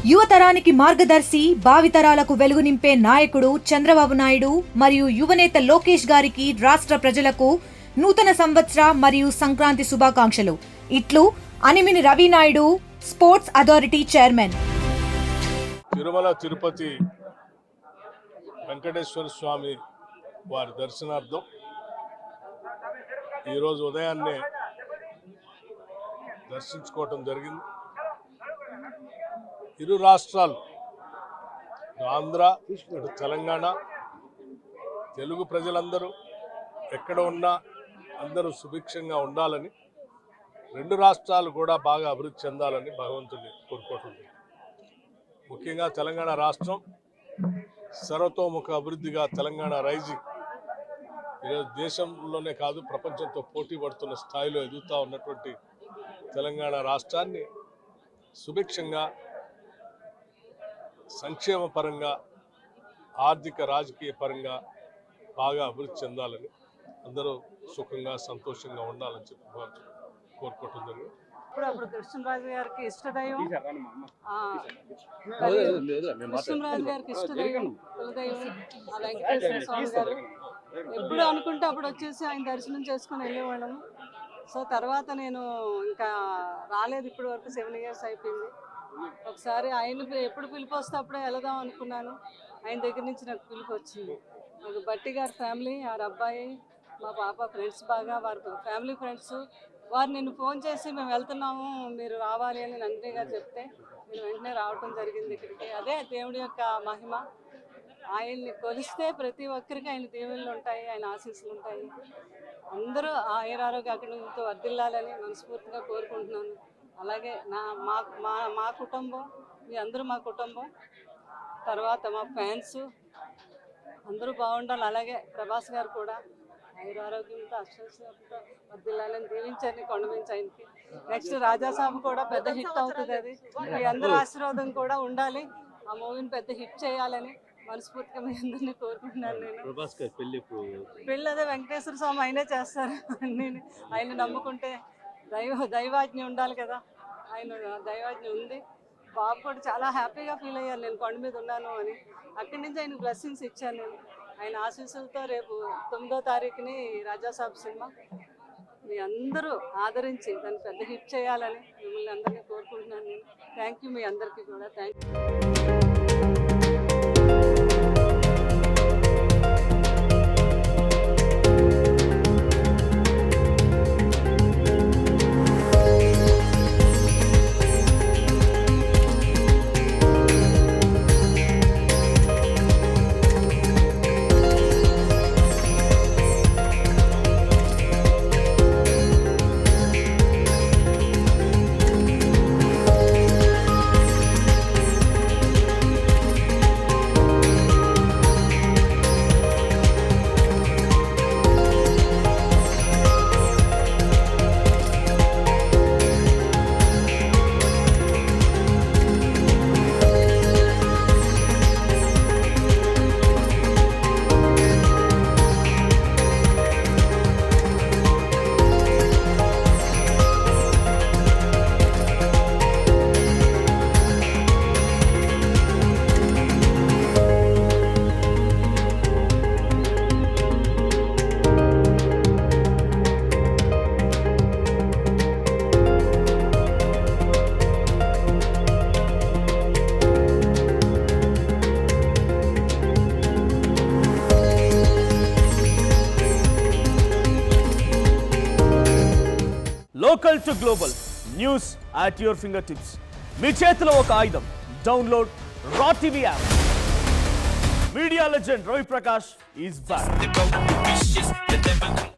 యువతరానికి మార్గదర్శి, భావితరాలకు వెలుగు నింపే నాయకుడు చంద్రబాబు నాయుడు మరియు యువనేత లోకేష్ గారికి రాష్ట్ర ప్రజలకు నూతన సంవత్సర మరియు సంక్రాంతి శుభాకాంక్షలు. ఇట్లు Animini Ravi Naidu, sports authority chairman. Tirumala Tirupati Venkateswara Swamy వారి దర్శనార్థం ఈరోజు ఉదయాన్నే దర్శించుకోవటం జరిగింది. ఇరు రాష్ట్రాలు, ఆంధ్ర, తెలంగాణ, తెలుగు ప్రజలందరూ ఎక్కడ ఉన్నా అందరూ సుభిక్షంగా ఉండాలని, రెండు రాష్ట్రాలు కూడా బాగా అభివృద్ధి చెందాలని భగవంతుని కోరుకుంటుంది. ముఖ్యంగా తెలంగాణ రాష్ట్రం సర్వతోముఖ అభివృద్ధిగా తెలంగాణ రైజింగ్ ఈరోజు దేశంలోనే కాదు ప్రపంచంతో పోటీ పడుతున్న స్థాయిలో ఎదుగుతూ ఉన్నటువంటి తెలంగాణ రాష్ట్రాన్ని సుభిక్షంగా, సంక్షేమ పరంగా, ఆర్థిక రాజకీయ పరంగా బాగా అభివృద్ధి చెందాలని, అందరూ సుఖంగా సంతోషంగా ఉండాలని చెప్పి కోరుకుంటుంది. అప్పుడు కృష్ణరాజు గారికి ఇష్టదైవం, కృష్ణరాజు గారికి ఇష్టదైవం కులదైవం ఆ వెంకటేశ్వర స్వామి గారు. ఎప్పుడు అనుకుంటే అప్పుడు వచ్చేసి ఆయన దర్శనం చేసుకుని వెళ్ళేవాళ్ళము. సో తర్వాత నేను ఇంకా రాలేదు, ఇప్పటి వరకు 7 years అయిపోయింది. ఒకసారి ఆయన ఎప్పుడు పిలుపు వస్తే అప్పుడే వెళదాం అనుకున్నాను. ఆయన దగ్గర నుంచి నాకు పిలుపు వచ్చింది. నాకు బట్టి గారి ఫ్యామిలీ, వారి అబ్బాయి, మా పాప ఫ్రెండ్స్, బాగా వారి ఫ్యామిలీ ఫ్రెండ్స్ వారు నిన్ను ఫోన్ చేసి మేము వెళ్తున్నాము, మీరు రావాలి అని నందిని గారు చెప్తే నేను వెంటనే రావటం జరిగింది ఇక్కడికి. అదే దేవుడి యొక్క మహిమ. ఆయన్ని కొలిస్తే ప్రతి ఒక్కరికి ఆయన దేవుళ్ళు ఉంటాయి, ఆయన ఆశీస్సులు ఉంటాయి. అందరూ ఆయురారోగ్య అక్కడితో వర్ధిల్లాలని మనస్ఫూర్తిగా కోరుకుంటున్నాను. అలాగే మా కుటుంబం, మీ అందరూ మా కుటుంబం, తర్వాత మా ఫ్యాన్స్ అందరూ బాగుండాలి. అలాగే ప్రభాస్ గారు కూడా ఆయురారోగ్యంతో అష్టంతో వర్ధిల్లాలని దీవించండి, కొండమించి ఆయనకి. నెక్స్ట్ రాజాసాబు కూడా పెద్ద హిట్ అవుతుంది. అది మీ అందరూ ఆశీర్వాదం కూడా ఉండాలి. ఆ మూవీని పెద్ద హిట్ చేయాలని మనస్ఫూర్తిగా మీ అందరినీ కోరుకుంటున్నాను. నేను పెళ్ళి అదే వెంకటేశ్వర స్వామి ఆయనే చేస్తారు. నేను ఆయన నమ్ముకుంటే దైవాజ్ఞ ఉండాలి కదా, ఆయన దైవాజ్ఞ ఉంది. బాబు కూడా చాలా హ్యాపీగా ఫీల్ అయ్యాను నేను కొండ మీద ఉన్నాను అని. అక్కడి నుంచి ఆయన బ్లెస్సింగ్స్ ఇచ్చాను నేను. ఆయన ఆశీస్సులతో రేపు 9వ తారీఖుని రాజాసాబ్ సినిమా మీ అందరూ ఆదరించి దాన్ని పెద్ద హిట్ చేయాలని మిమ్మల్ని అందరినీ కోరుకుంటున్నాను నేను. థ్యాంక్ యూ, మీ అందరికీ కూడా thank you. Local to global news at your fingertips. మీ చేతిలో ఒక ఆయుధం. Download raw TV app. Media legend Ravi Prakash is back.